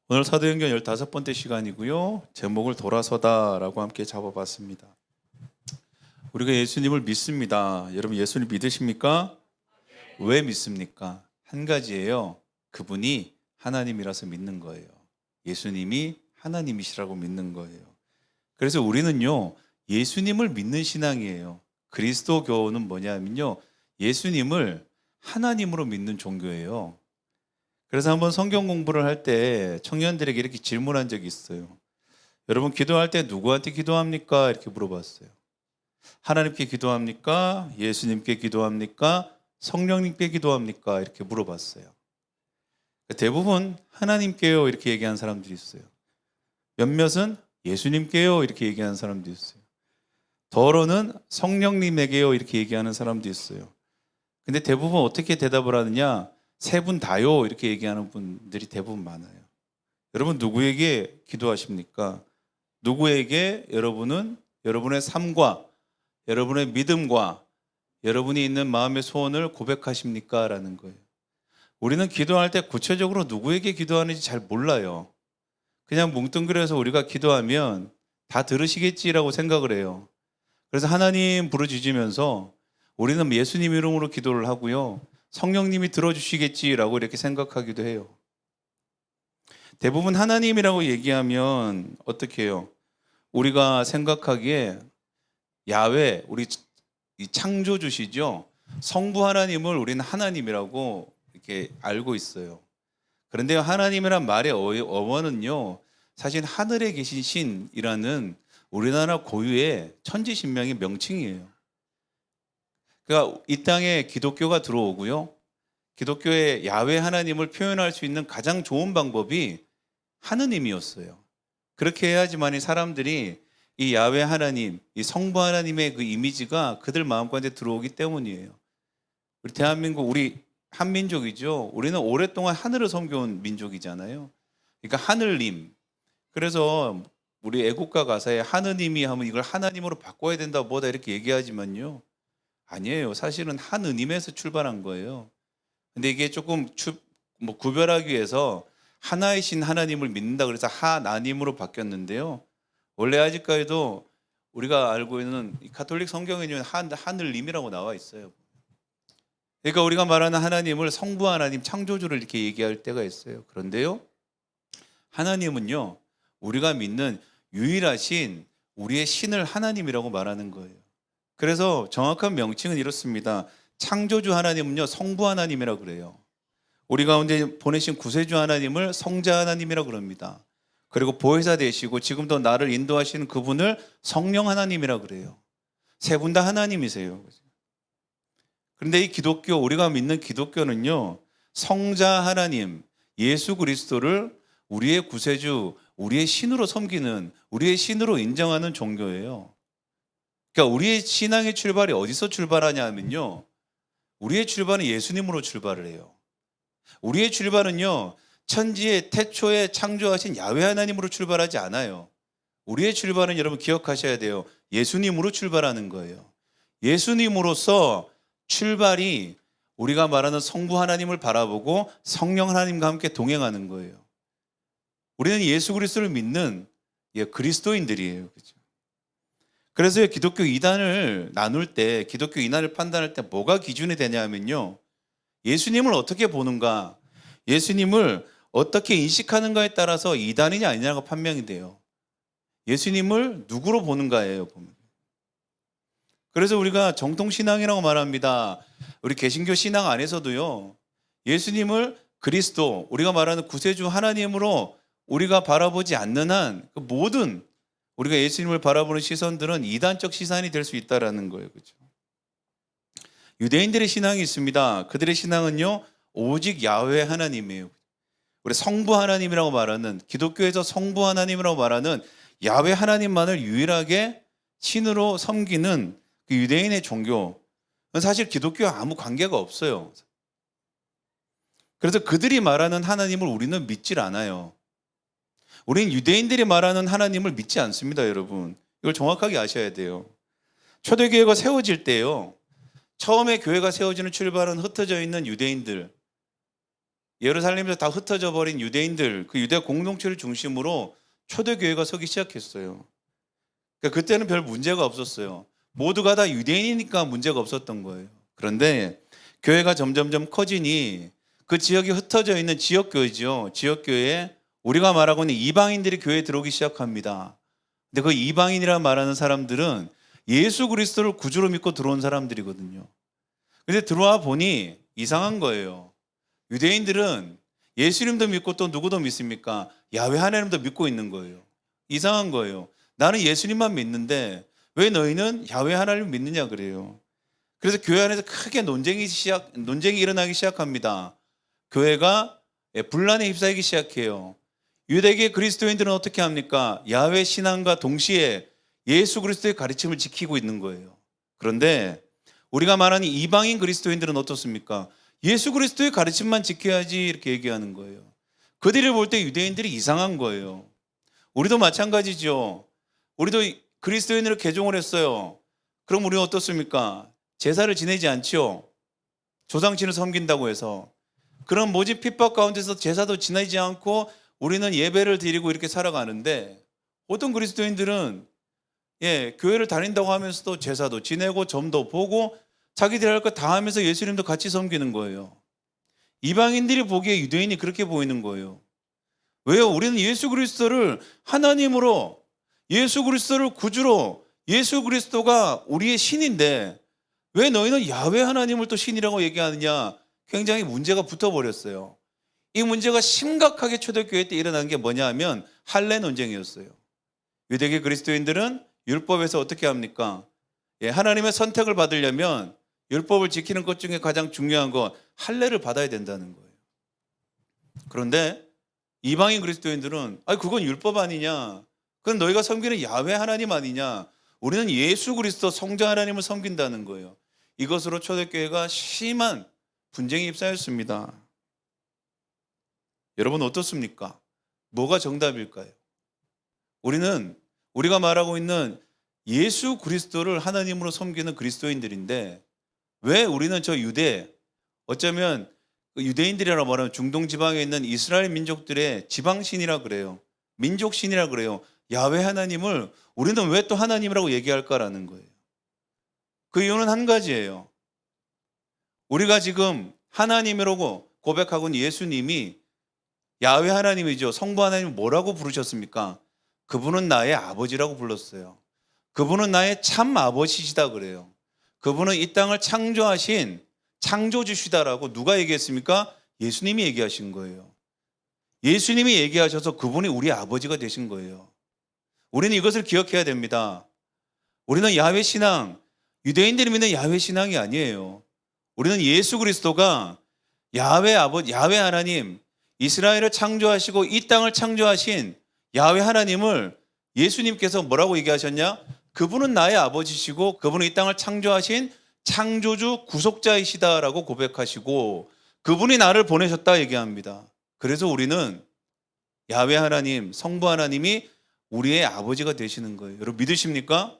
오늘 사도행전 15번째 시간이고요. 제목을 돌아서다라고 함께 잡아봤습니다. 우리가 예수님을 믿습니다. 여러분 예수님 믿으십니까? 왜 믿습니까? 한 가지예요. 그분이 하나님이라서 믿는 거예요. 예수님이 하나님이시라고 믿는 거예요. 그래서 우리는요, 예수님을 믿는 신앙이에요. 그리스도교는 뭐냐면요, 예수님을 하나님으로 믿는 종교예요. 그래서 한번 성경 공부를 할 때 청년들에게 이렇게 질문한 적이 있어요. 여러분 기도할 때 누구한테 기도합니까? 이렇게 물어봤어요. 하나님께 기도합니까? 예수님께 기도합니까? 성령님께 기도합니까? 이렇게 물어봤어요. 대부분 하나님께요 이렇게 얘기하는 사람들이 있어요. 몇몇은 예수님께요 이렇게 얘기하는 사람도 있어요. 더러는 성령님에게요 이렇게 얘기하는 사람도 있어요. 근데 대부분 어떻게 대답을 하느냐? 세 분 다요 이렇게 얘기하는 분들이 대부분 많아요. 여러분 누구에게 기도하십니까? 누구에게 여러분은 여러분의 삶과 여러분의 믿음과 여러분이 있는 마음의 소원을 고백하십니까? 라는 거예요. 우리는 기도할 때 구체적으로 누구에게 기도하는지 잘 몰라요. 그냥 뭉뚱그려서 우리가 기도하면 다 들으시겠지라고 생각을 해요. 그래서 하나님 부르짖으면서 우리는 예수님 이름으로 기도를 하고요. 성령님이 들어주시겠지라고 이렇게 생각하기도 해요. 대부분 하나님이라고 얘기하면 어떻게 해요? 우리가 생각하기에 야훼, 우리 이 창조주시죠. 성부 하나님을 우리는 하나님이라고 이렇게 알고 있어요. 그런데 하나님이란 말의 어원은요, 사실 하늘에 계신 신이라는 우리나라 고유의 천지신명의 명칭이에요. 그러니까 이 땅에 기독교가 들어오고요. 기독교의 야훼 하나님을 표현할 수 있는 가장 좋은 방법이 하느님이었어요. 그렇게 해야지만 이 사람들이 이 야훼 하나님, 이 성부 하나님의 그 이미지가 그들 마음 가운데 들어오기 때문이에요. 우리 대한민국, 우리 한민족이죠. 우리는 오랫동안 하늘을 섬겨온 민족이잖아요. 그러니까 하늘님. 그래서 우리 애국가 가사에 하느님이 하면 이걸 하나님으로 바꿔야 된다 뭐다 이렇게 얘기하지만요. 아니에요. 사실은 하느님에서 출발한 거예요. 근데 이게 조금 구별하기 위해서 하나의 신 하나님을 믿는다 그래서 하나님으로 바뀌었는데요. 원래 아직까지도 우리가 알고 있는 이 가톨릭 성경에는 하늘님이라고 나와 있어요. 그러니까 우리가 말하는 하나님을 성부 하나님, 창조주를 이렇게 얘기할 때가 있어요. 그런데요, 하나님은요, 우리가 믿는 유일하신 우리의 신을 하나님이라고 말하는 거예요. 그래서 정확한 명칭은 이렇습니다. 창조주 하나님은요, 성부 하나님이라고 그래요. 우리 가운데 보내신 구세주 하나님을 성자 하나님이라고 그럽니다. 그리고 보혜사 되시고 지금도 나를 인도하시는 그분을 성령 하나님이라고 그래요. 세 분 다 하나님이세요. 그런데 이 기독교, 우리가 믿는 기독교는요, 성자 하나님, 예수 그리스도를 우리의 구세주, 우리의 신으로 섬기는, 우리의 신으로 인정하는 종교예요. 그러니까 우리의 신앙의 출발이 어디서 출발하냐 하면요, 우리의 출발은 예수님으로 출발을 해요. 우리의 출발은요, 천지의 태초에 창조하신 야훼 하나님으로 출발하지 않아요. 우리의 출발은 여러분 기억하셔야 돼요. 예수님으로 출발하는 거예요. 예수님으로서 출발이 우리가 말하는 성부 하나님을 바라보고 성령 하나님과 함께 동행하는 거예요. 우리는 예수 그리스도를 믿는 그리스도인들이에요. 그렇죠? 그래서 기독교 이단을 나눌 때, 기독교 이단을 판단할 때 뭐가 기준이 되냐면요, 예수님을 어떻게 보는가, 예수님을 어떻게 인식하는가에 따라서 이단이냐 아니냐가 판명이 돼요. 예수님을 누구로 보는가예요, 보면. 그래서 우리가 정통신앙이라고 말합니다. 우리 개신교 신앙 안에서도요, 예수님을 그리스도, 우리가 말하는 구세주 하나님으로 우리가 바라보지 않는 한 그 모든 우리가 예수님을 바라보는 시선들은 이단적 시선이 될 수 있다는 거예요. 그렇죠? 유대인들의 신앙이 있습니다. 그들의 신앙은요, 오직 야훼 하나님이에요. 우리 성부 하나님이라고 말하는, 기독교에서 성부 하나님이라고 말하는 야훼 하나님만을 유일하게 신으로 섬기는 그 유대인의 종교는 사실 기독교와 아무 관계가 없어요. 그래서 그들이 말하는 하나님을 우리는 믿질 않아요. 우리는 유대인들이 말하는 하나님을 믿지 않습니다, 여러분. 이걸 정확하게 아셔야 돼요. 초대교회가 세워질 때요, 처음에 교회가 세워지는 출발은 흩어져 있는 유대인들, 예루살렘에서 다 흩어져 버린 유대인들, 그 유대 공동체를 중심으로 초대교회가 서기 시작했어요. 그러니까 그때는 별 문제가 없었어요. 모두가 다 유대인이니까 문제가 없었던 거예요. 그런데 교회가 점점점 커지니 그 지역이 흩어져 있는 지역교회죠. 지역교회에 우리가 말하고 있는 이방인들이 교회에 들어오기 시작합니다. 근데 그 이방인이라 말하는 사람들은 예수 그리스도를 구주로 믿고 들어온 사람들이거든요. 근데 들어와 보니 이상한 거예요. 유대인들은 예수님도 믿고 또 누구도 믿습니까? 야훼 하나님도 믿고 있는 거예요. 이상한 거예요. 나는 예수님만 믿는데 왜 너희는 야훼 하나님을 믿느냐 그래요. 그래서 교회 안에서 크게 논쟁이 일어나기 시작합니다. 교회가 분란에 휩싸이기 시작해요. 유대계 그리스도인들은 어떻게 합니까? 야훼 신앙과 동시에 예수 그리스도의 가르침을 지키고 있는 거예요. 그런데 우리가 말하는 이방인 그리스도인들은 어떻습니까? 예수 그리스도의 가르침만 지켜야지 이렇게 얘기하는 거예요. 그들을 볼 때 유대인들이 이상한 거예요. 우리도 마찬가지죠. 우리도 그리스도인으로 개종을 했어요. 그럼 우리는 어떻습니까? 제사를 지내지 않죠. 조상신을 섬긴다고 해서. 그런 모집 핍박 가운데서 제사도 지내지 않고 우리는 예배를 드리고 이렇게 살아가는데 어떤 그리스도인들은 교회를 다닌다고 하면서도 제사도 지내고 점도 보고 자기들이 할 거 다 하면서 예수님도 같이 섬기는 거예요. 이방인들이 보기에 유대인이 그렇게 보이는 거예요. 왜요? 우리는 예수 그리스도를 하나님으로, 예수 그리스도를 구주로, 예수 그리스도가 우리의 신인데 왜 너희는 야훼 하나님을 또 신이라고 얘기하느냐? 굉장히 문제가 붙어버렸어요. 이 문제가 심각하게 초대교회 때 일어난 게 뭐냐 하면 할례 논쟁이었어요. 유대계 그리스도인들은 율법에서 어떻게 합니까? 하나님의 선택을 받으려면 율법을 지키는 것 중에 가장 중요한 건 할례를 받아야 된다는 거예요. 그런데 이방인 그리스도인들은 그건 율법 아니냐? 그건 너희가 섬기는 야훼 하나님 아니냐? 우리는 예수 그리스도 성자 하나님을 섬긴다는 거예요. 이것으로 초대교회가 심한 분쟁이 휩싸였습니다. 여러분 어떻습니까? 뭐가 정답일까요? 우리가 말하고 있는 예수 그리스도를 하나님으로 섬기는 그리스도인들인데 왜 우리는 저 어쩌면 유대인들이라고 말하면 중동 지방에 있는 이스라엘 민족들의 지방신이라 그래요. 민족신이라 그래요. 야훼 하나님을 우리는 왜 또 하나님이라고 얘기할까라는 거예요. 그 이유는 한 가지예요. 우리가 지금 하나님이라고 고백하고 있는 예수님이 야훼 하나님이죠. 성부 하나님을 뭐라고 부르셨습니까? 그분은 나의 아버지라고 불렀어요. 그분은 나의 참 아버지시다 그래요. 그분은 이 땅을 창조하신 창조주시다라고 누가 얘기했습니까? 예수님이 얘기하신 거예요. 예수님이 얘기하셔서 그분이 우리 아버지가 되신 거예요. 우리는 이것을 기억해야 됩니다. 우리는 야훼 신앙, 유대인들이 믿는 야훼 신앙이 아니에요. 우리는 예수 그리스도가 야훼 하나님, 이스라엘을 창조하시고 이 땅을 창조하신 야훼 하나님을 예수님께서 뭐라고 얘기하셨냐? 그분은 나의 아버지시고 그분은 이 땅을 창조하신 창조주 구속자이시다라고 고백하시고 그분이 나를 보내셨다 얘기합니다. 그래서 우리는 야훼 하나님, 성부 하나님이 우리의 아버지가 되시는 거예요. 여러분 믿으십니까?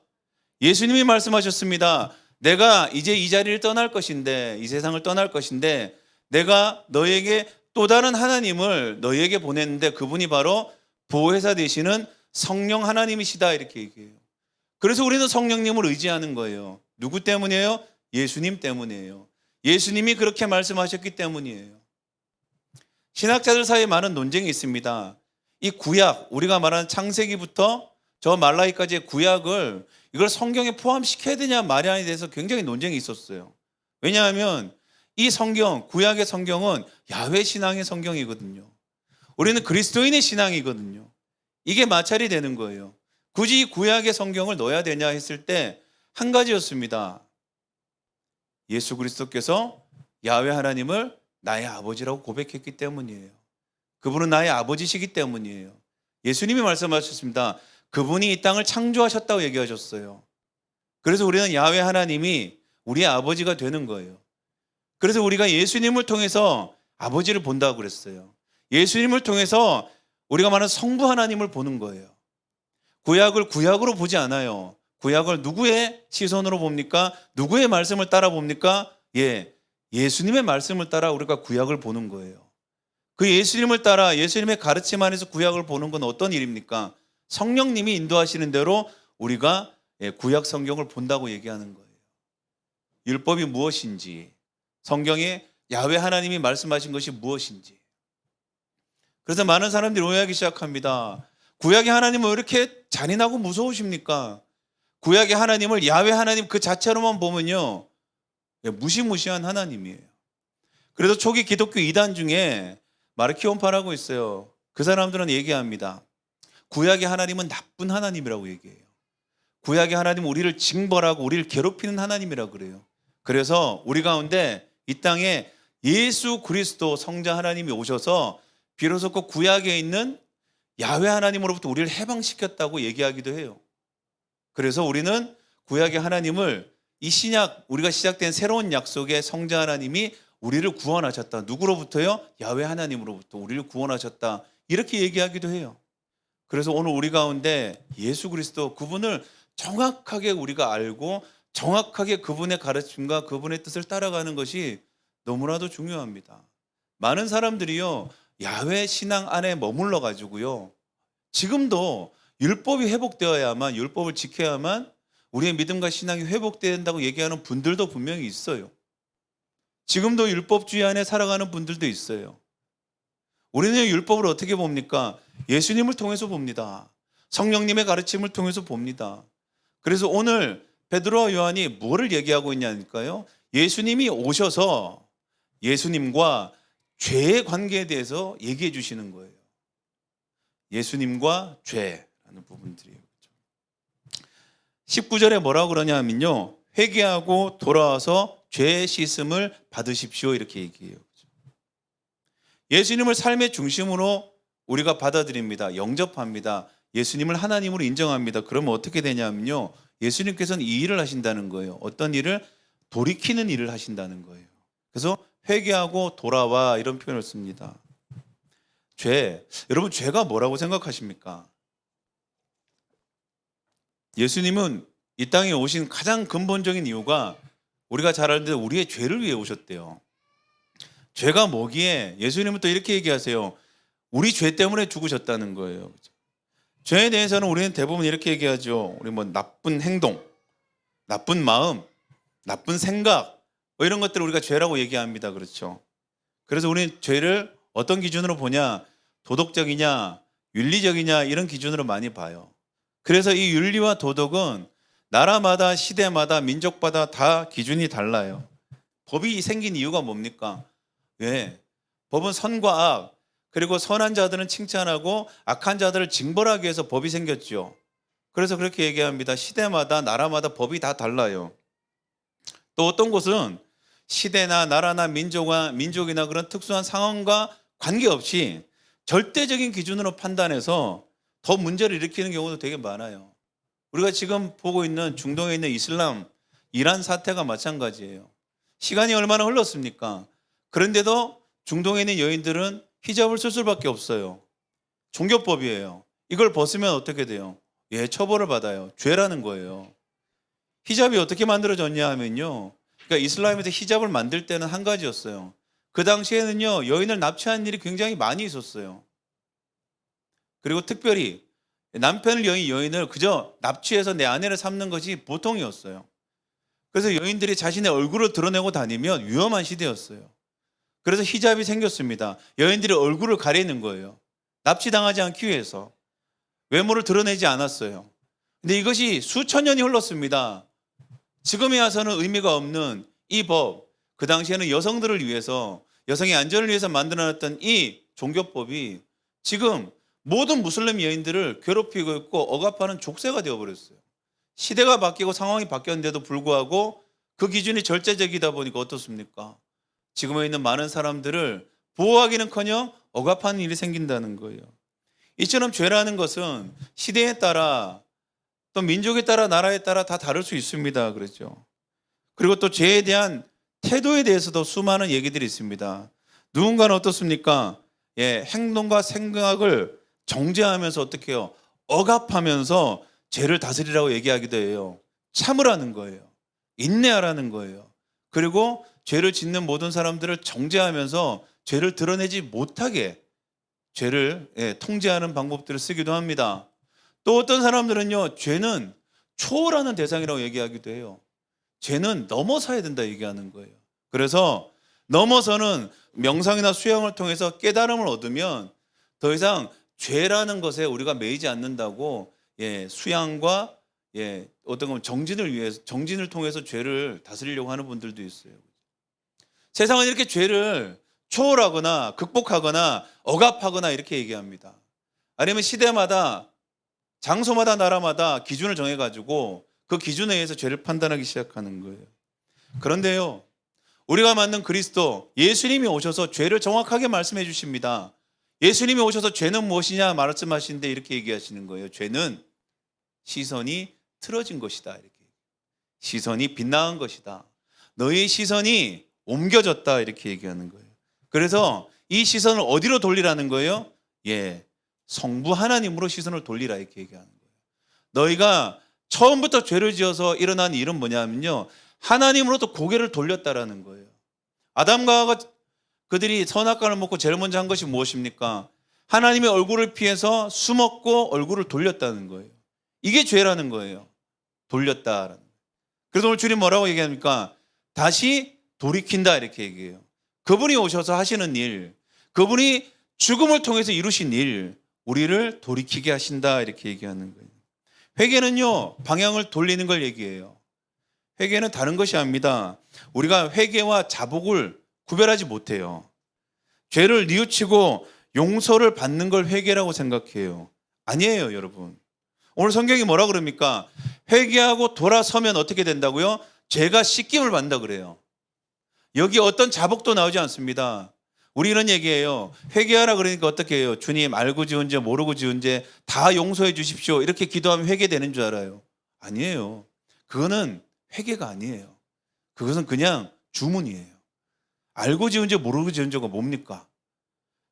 예수님이 말씀하셨습니다. 내가 이제 이 자리를 떠날 것인데, 이 세상을 떠날 것인데 내가 너에게 또 다른 하나님을 너에게 보냈는데 그분이 바로 보혜사 되시는 성령 하나님이시다 이렇게 얘기해요. 그래서 우리는 성령님을 의지하는 거예요. 누구 때문이에요? 예수님 때문이에요. 예수님이 그렇게 말씀하셨기 때문이에요. 신학자들 사이에 많은 논쟁이 있습니다. 이 구약, 우리가 말하는 창세기부터 저 말라기까지의 구약을 이걸 성경에 포함시켜야 되냐 말이냐에 대해서 굉장히 논쟁이 있었어요. 왜냐하면 이 성경, 구약의 성경은 야훼 신앙의 성경이거든요. 우리는 그리스도인의 신앙이거든요. 이게 마찰이 되는 거예요. 굳이 이 구약의 성경을 넣어야 되냐 했을 때 한 가지였습니다. 예수 그리스도께서 야훼 하나님을 나의 아버지라고 고백했기 때문이에요. 그분은 나의 아버지시기 때문이에요. 예수님이 말씀하셨습니다. 그분이 이 땅을 창조하셨다고 얘기하셨어요. 그래서 우리는 야훼 하나님이 우리의 아버지가 되는 거예요. 그래서 우리가 예수님을 통해서 아버지를 본다고 그랬어요. 예수님을 통해서 우리가 말하는 성부 하나님을 보는 거예요. 구약을 구약으로 보지 않아요. 구약을 누구의 시선으로 봅니까? 누구의 말씀을 따라 봅니까? 예수님의 말씀을 따라 우리가 구약을 보는 거예요. 그 예수님을 따라 예수님의 가르침 안에서 구약을 보는 건 어떤 일입니까? 성령님이 인도하시는 대로 우리가 구약 성경을 본다고 얘기하는 거예요. 율법이 무엇인지, 성경에 야훼 하나님이 말씀하신 것이 무엇인지. 그래서 많은 사람들이 오해하기 시작합니다. 구약의 하나님은 왜 이렇게 잔인하고 무서우십니까? 구약의 하나님을 야훼 하나님 그 자체로만 보면요, 무시무시한 하나님이에요. 그래서 초기 기독교 이단 중에 마르키온파라고 있어요. 그 사람들은 얘기합니다. 구약의 하나님은 나쁜 하나님이라고 얘기해요. 구약의 하나님은 우리를 징벌하고 우리를 괴롭히는 하나님이라고 그래요. 그래서 우리 가운데 이 땅에 예수 그리스도 성자 하나님이 오셔서 비로소 그 구약에 있는 야훼 하나님으로부터 우리를 해방시켰다고 얘기하기도 해요. 그래서 우리는 구약의 하나님을 이 신약, 우리가 시작된 새로운 약속의 성자 하나님이 우리를 구원하셨다. 누구로부터요? 야훼 하나님으로부터 우리를 구원하셨다. 이렇게 얘기하기도 해요. 그래서 오늘 우리 가운데 예수 그리스도 그분을 정확하게 우리가 알고 정확하게 그분의 가르침과 그분의 뜻을 따라가는 것이 너무나도 중요합니다. 많은 사람들이요, 야훼 신앙 안에 머물러 가지고요, 지금도 율법이 회복되어야만, 율법을 지켜야만 우리의 믿음과 신앙이 회복된다고 얘기하는 분들도 분명히 있어요. 지금도 율법주의 안에 살아가는 분들도 있어요. 우리는 율법을 어떻게 봅니까? 예수님을 통해서 봅니다. 성령님의 가르침을 통해서 봅니다. 그래서 오늘 베드로와 요한이 뭐를 얘기하고 있냐니까요, 예수님이 오셔서 예수님과 죄의 관계에 대해서 얘기해 주시는 거예요. 예수님과 죄라는 부분들이에요. 19절에 뭐라고 그러냐면요, 회개하고 돌아와서 죄의 씻음을 받으십시오, 이렇게 얘기해요. 예수님을 삶의 중심으로 우리가 받아들입니다. 영접합니다. 예수님을 하나님으로 인정합니다. 그러면 어떻게 되냐면요, 예수님께서는 이 일을 하신다는 거예요. 어떤 일을? 돌이키는 일을 하신다는 거예요. 그래서 회개하고 돌아와, 이런 표현을 씁니다. 죄, 여러분 죄가 뭐라고 생각하십니까? 예수님은 이 땅에 오신 가장 근본적인 이유가 우리가 잘 아는데 우리의 죄를 위해 오셨대요. 죄가 뭐기에? 예수님은 또 이렇게 얘기하세요. 우리 죄 때문에 죽으셨다는 거예요. 죄에 대해서는 우리는 대부분 이렇게 얘기하죠. 우리 뭐 나쁜 행동, 나쁜 마음, 나쁜 생각, 뭐 이런 것들을 우리가 죄라고 얘기합니다. 그렇죠? 그래서 우리는 죄를 어떤 기준으로 보냐? 도덕적이냐, 윤리적이냐, 이런 기준으로 많이 봐요. 그래서 이 윤리와 도덕은 나라마다, 시대마다, 민족마다 다 기준이 달라요. 법이 생긴 이유가 뭡니까? 왜? 법은 선과 악, 그리고 선한 자들은 칭찬하고 악한 자들을 징벌하기 위해서 법이 생겼죠. 그래서 그렇게 얘기합니다. 시대마다, 나라마다 법이 다 달라요. 또 어떤 곳은 시대나 나라나 민족이나 그런 특수한 상황과 관계없이 절대적인 기준으로 판단해서 더 문제를 일으키는 경우도 되게 많아요. 우리가 지금 보고 있는 중동에 있는 이슬람, 이란 사태가 마찬가지예요. 시간이 얼마나 흘렀습니까? 그런데도 중동에 있는 여인들은 히잡을 쓸 수밖에 없어요. 종교법이에요. 이걸 벗으면 어떻게 돼요? 예, 처벌을 받아요. 죄라는 거예요. 히잡이 어떻게 만들어졌냐 하면요, 그러니까 이슬람에서 히잡을 만들 때는 한 가지였어요. 그 당시에는요, 여인을 납치한 일이 굉장히 많이 있었어요. 그리고 특별히 남편을 여인을 그저 납치해서 내 아내를 삼는 것이 보통이었어요. 그래서 여인들이 자신의 얼굴을 드러내고 다니면 위험한 시대였어요. 그래서 히잡이 생겼습니다. 여인들이 얼굴을 가리는 거예요. 납치당하지 않기 위해서. 외모를 드러내지 않았어요. 근데 이것이 수천 년이 흘렀습니다. 지금에 와서는 의미가 없는 이 법, 그 당시에는 여성들을 위해서, 여성의 안전을 위해서 만들어놨던 이 종교법이 지금 모든 무슬림 여인들을 괴롭히고 있고 억압하는 족쇄가 되어버렸어요. 시대가 바뀌고 상황이 바뀌었는데도 불구하고 그 기준이 절제적이다 보니까 어떻습니까? 지금에 있는 많은 사람들을 보호하기는커녕 억압하는 일이 생긴다는 거예요. 이처럼 죄라는 것은 시대에 따라, 또 민족에 따라, 나라에 따라 다 다를 수 있습니다. 그렇죠? 그리고 또 죄에 대한 태도에 대해서도 수많은 얘기들이 있습니다. 누군가는 어떻습니까? 행동과 생각을 정죄하면서 어떻게 해요? 억압하면서 죄를 다스리라고 얘기하기도 해요. 참으라는 거예요. 인내하라는 거예요. 그리고 죄를 짓는 모든 사람들을 정죄하면서 죄를 드러내지 못하게 죄를 통제하는 방법들을 쓰기도 합니다. 또 어떤 사람들은요, 죄는 초월하는 대상이라고 얘기하기도 해요. 죄는 넘어서야 된다 얘기하는 거예요. 그래서 넘어서는 명상이나 수양을 통해서 깨달음을 얻으면 더 이상 죄라는 것에 우리가 매이지 않는다고 수양과 어떤 건 정진을 통해서 죄를 다스리려고 하는 분들도 있어요. 세상은 이렇게 죄를 초월하거나 극복하거나 억압하거나 이렇게 얘기합니다. 아니면 시대마다 장소마다 나라마다 기준을 정해가지고 그 기준에 의해서 죄를 판단하기 시작하는 거예요. 그런데요, 우리가 만난 그리스도 예수님이 오셔서 죄를 정확하게 말씀해 주십니다. 예수님이 오셔서 죄는 무엇이냐 말씀하시는데 이렇게 얘기하시는 거예요. 죄는 시선이 틀어진 것이다. 이렇게. 시선이 빗나간 것이다. 너의 시선이 옮겨졌다. 이렇게 얘기하는 거예요. 그래서 이 시선을 어디로 돌리라는 거예요? 성부 하나님으로 시선을 돌리라 이렇게 얘기하는 거예요. 너희가 처음부터 죄를 지어서 일어난 일은 뭐냐면요, 하나님으로부터 고개를 돌렸다라는 거예요. 아담과 하와가 그들이 선악과를 먹고 제일 먼저 한 것이 무엇입니까? 하나님의 얼굴을 피해서 숨었고 얼굴을 돌렸다는 거예요. 이게 죄라는 거예요. 돌렸다라는 거예요. 그래서 오늘 주님 뭐라고 얘기합니까? 다시 돌이킨다 이렇게 얘기해요. 그분이 오셔서 하시는 일, 그분이 죽음을 통해서 이루신 일, 우리를 돌이키게 하신다 이렇게 얘기하는 거예요. 회개는요, 방향을 돌리는 걸 얘기해요. 회개는 다른 것이 아닙니다. 우리가 회개와 자복을 구별하지 못해요. 죄를 뉘우치고 용서를 받는 걸 회개라고 생각해요. 아니에요, 여러분. 오늘 성경이 뭐라 그럽니까? 회개하고 돌아서면 어떻게 된다고요? 죄가 씻김을 받는다 그래요. 여기 어떤 자복도 나오지 않습니다. 우리 이런 얘기해요. 회개하라 그러니까 어떻게 해요? 주님, 알고 지은 죄 모르고 지은 죄 다 용서해 주십시오. 이렇게 기도하면 회개되는 줄 알아요. 아니에요. 그거는 회개가 아니에요. 그것은 그냥 주문이에요. 알고 지은 죄 모르고 지은 죄가 뭡니까?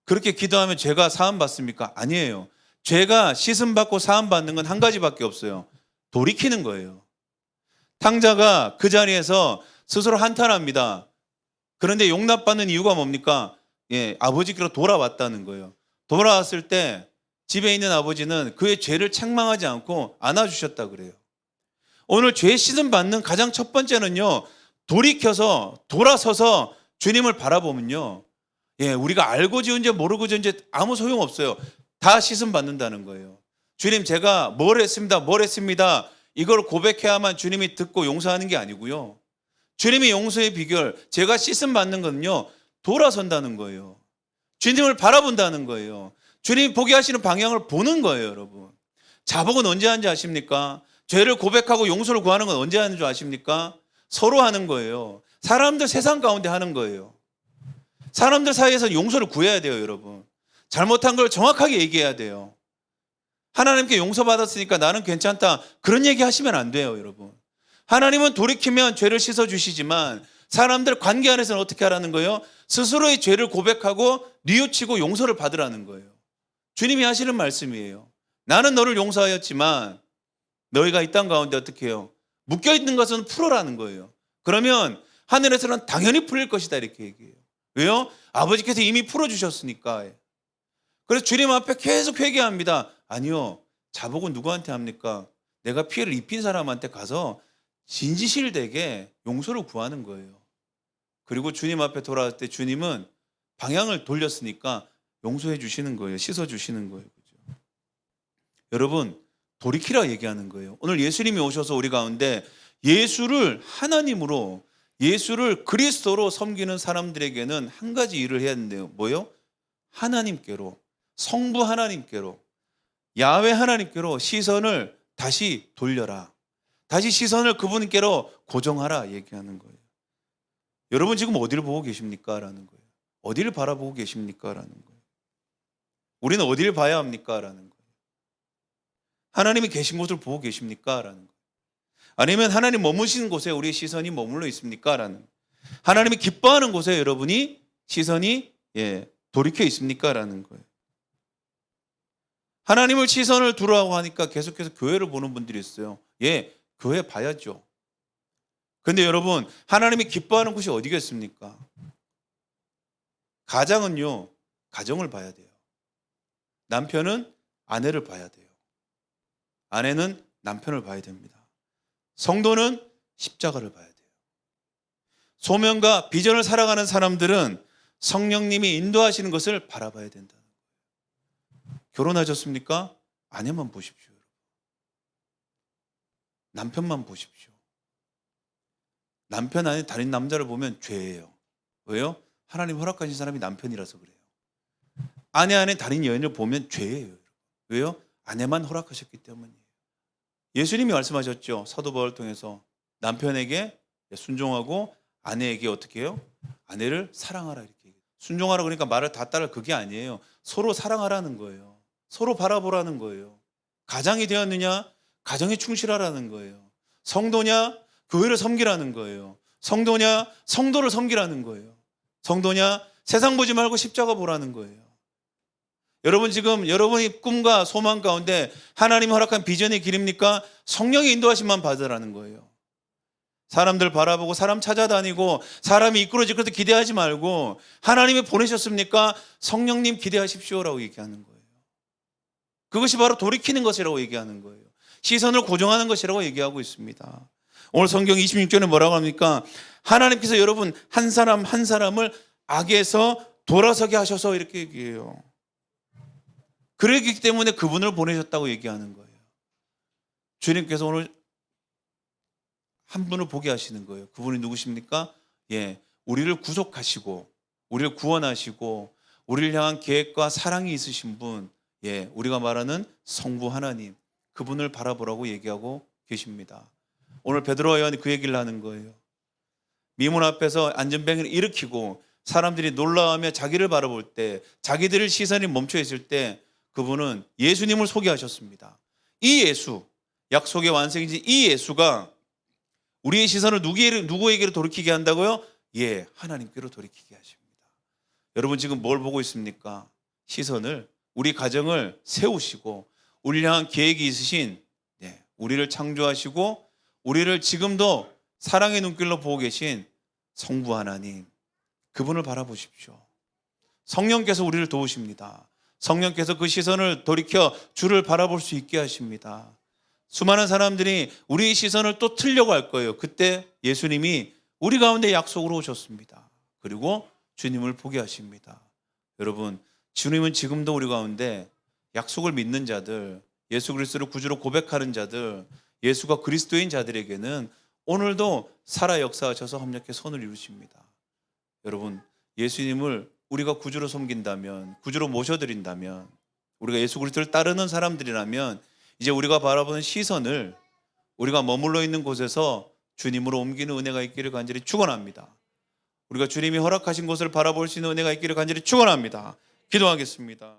그렇게 기도하면 죄가 사함 받습니까? 아니에요. 죄가 씻음 받고 사함 받는 건 한 가지밖에 없어요. 돌이키는 거예요. 탕자가 그 자리에서 스스로 한탄합니다. 그런데 용납받는 이유가 뭡니까? 아버지께로 돌아왔다는 거예요. 돌아왔을 때 집에 있는 아버지는 그의 죄를 책망하지 않고 안아주셨다 그래요. 오늘 죄 씻음 받는 가장 첫 번째는요, 돌이켜서 돌아서서 주님을 바라보면요, 우리가 알고 지은 죄 모르고 지은 죄 아무 소용 없어요. 다 씻음 받는다는 거예요. 주님, 제가 뭘 했습니다. 이걸 고백해야만 주님이 듣고 용서하는 게 아니고요. 주님의 용서의 비결, 제가 씻음 받는 건요, 돌아선다는 거예요. 주님을 바라본다는 거예요. 주님이 보게 하시는 방향을 보는 거예요, 여러분. 자복은 언제 하는지 아십니까? 죄를 고백하고 용서를 구하는 건 언제 하는 줄 아십니까? 서로 하는 거예요. 사람들 세상 가운데 하는 거예요. 사람들 사이에서 용서를 구해야 돼요, 여러분. 잘못한 걸 정확하게 얘기해야 돼요. 하나님께 용서받았으니까 나는 괜찮다. 그런 얘기 하시면 안 돼요, 여러분. 하나님은 돌이키면 죄를 씻어주시지만 사람들 관계 안에서는 어떻게 하라는 거예요? 스스로의 죄를 고백하고 뉘우치고 용서를 받으라는 거예요. 주님이 하시는 말씀이에요. 나는 너를 용서하였지만 너희가 이 땅 가운데 어떻게 해요? 묶여있는 것은 풀어라는 거예요. 그러면 하늘에서는 당연히 풀릴 것이다 이렇게 얘기해요. 왜요? 아버지께서 이미 풀어주셨으니까. 그래서 주님 앞에 계속 회개합니다. 아니요. 자복은 누구한테 합니까? 내가 피해를 입힌 사람한테 가서 진지실되게 용서를 구하는 거예요. 그리고 주님 앞에 돌아올 때 주님은 방향을 돌렸으니까 용서해 주시는 거예요. 씻어 주시는 거예요. 그죠? 여러분, 돌이키라 얘기하는 거예요. 오늘 예수님이 오셔서 우리 가운데 예수를 하나님으로, 예수를 그리스도로 섬기는 사람들에게는 한 가지 일을 해야 되는데요. 뭐요? 하나님께로, 성부 하나님께로, 야훼 하나님께로 시선을 다시 돌려라. 다시 시선을 그분께로 고정하라 얘기하는 거예요. 여러분 지금 어디를 보고 계십니까? 라는 거예요. 어디를 바라보고 계십니까? 라는 거예요. 우리는 어디를 봐야 합니까? 라는 거예요. 하나님이 계신 곳을 보고 계십니까? 라는 거예요. 아니면 하나님 머무시는 곳에 우리의 시선이 머물러 있습니까? 라는 거예요. 하나님이 기뻐하는 곳에 여러분이 시선이 돌이켜 있습니까? 라는 거예요. 하나님을 시선을 두라고 하니까 계속해서 교회를 보는 분들이 있어요. 교회 봐야죠. 근데 여러분, 하나님이 기뻐하는 곳이 어디겠습니까? 가장은요, 가정을 봐야 돼요. 남편은 아내를 봐야 돼요. 아내는 남편을 봐야 됩니다. 성도는 십자가를 봐야 돼요. 소명과 비전을 살아가는 사람들은 성령님이 인도하시는 것을 바라봐야 된다는 거예요. 결혼하셨습니까? 아내만 보십시오. 남편만 보십시오. 남편 안에 다른 남자를 보면 죄예요. 왜요? 하나님 허락하신 사람이 남편이라서 그래요. 아내 안에 다른 여인을 보면 죄예요. 왜요? 아내만 허락하셨기 때문이에요. 예수님이 말씀하셨죠. 사도 바울을 통해서 남편에게 순종하고 아내에게 어떻게 해요? 아내를 사랑하라 이렇게 얘기해요. 순종하라 그러니까 말을 다 따라 그게 아니에요. 서로 사랑하라는 거예요. 서로 바라보라는 거예요. 가장이 되었느냐? 가정에 충실하라는 거예요. 성도냐? 교회를 섬기라는 거예요. 성도냐? 성도를 섬기라는 거예요. 성도냐? 세상 보지 말고 십자가 보라는 거예요. 여러분 지금 여러분의 꿈과 소망 가운데 하나님 허락한 비전의 길입니까? 성령의 인도하심만 받으라는 거예요. 사람들 바라보고 사람 찾아다니고 사람이 이끌어질 것도 기대하지 말고 하나님이 보내셨습니까? 성령님 기대하십시오라고 얘기하는 거예요. 그것이 바로 돌이키는 것이라고 얘기하는 거예요. 시선을 고정하는 것이라고 얘기하고 있습니다. 오늘 성경 26절에 뭐라고 합니까? 하나님께서 여러분 한 사람 한 사람을 악에서 돌아서게 하셔서 이렇게 얘기해요. 그러기 때문에 그분을 보내셨다고 얘기하는 거예요. 주님께서 오늘 한 분을 보게 하시는 거예요. 그분이 누구십니까? 우리를 구속하시고 우리를 구원하시고 우리를 향한 계획과 사랑이 있으신 분, 우리가 말하는 성부 하나님, 그분을 바라보라고 얘기하고 계십니다. 오늘 베드로 요한이 그 얘기를 하는 거예요. 미문 앞에서 안전뱅이를 일으키고 사람들이 놀라워하며 자기를 바라볼 때, 자기들의 시선이 멈춰 있을 때 그분은 예수님을 소개하셨습니다. 이 예수, 약속의 완성이신 이 예수가 우리의 시선을 누구에게로 돌이키게 한다고요? 하나님께로 돌이키게 하십니다. 여러분 지금 뭘 보고 있습니까? 시선을, 우리 가정을 세우시고 우리를 향한 계획이 있으신 우리를 창조하시고 우리를 지금도 사랑의 눈길로 보고 계신 성부 하나님, 그분을 바라보십시오. 성령께서 우리를 도우십니다. 성령께서 그 시선을 돌이켜 주를 바라볼 수 있게 하십니다. 수많은 사람들이 우리의 시선을 또 틀려고 할 거예요. 그때 예수님이 우리 가운데 약속으로 오셨습니다. 그리고 주님을 보게 하십니다. 여러분, 주님은 지금도 우리 가운데 약속을 믿는 자들, 예수 그리스도를 구주로 고백하는 자들, 예수가 그리스도인 자들에게는 오늘도 살아 역사하셔서 협력해 손을 이루십니다. 여러분, 예수님을 우리가 구주로 섬긴다면, 구주로 모셔드린다면, 우리가 예수 그리스도를 따르는 사람들이라면 이제 우리가 바라보는 시선을 우리가 머물러 있는 곳에서 주님으로 옮기는 은혜가 있기를 간절히 축원합니다. 우리가 주님이 허락하신 곳을 바라볼 수 있는 은혜가 있기를 간절히 축원합니다. 기도하겠습니다.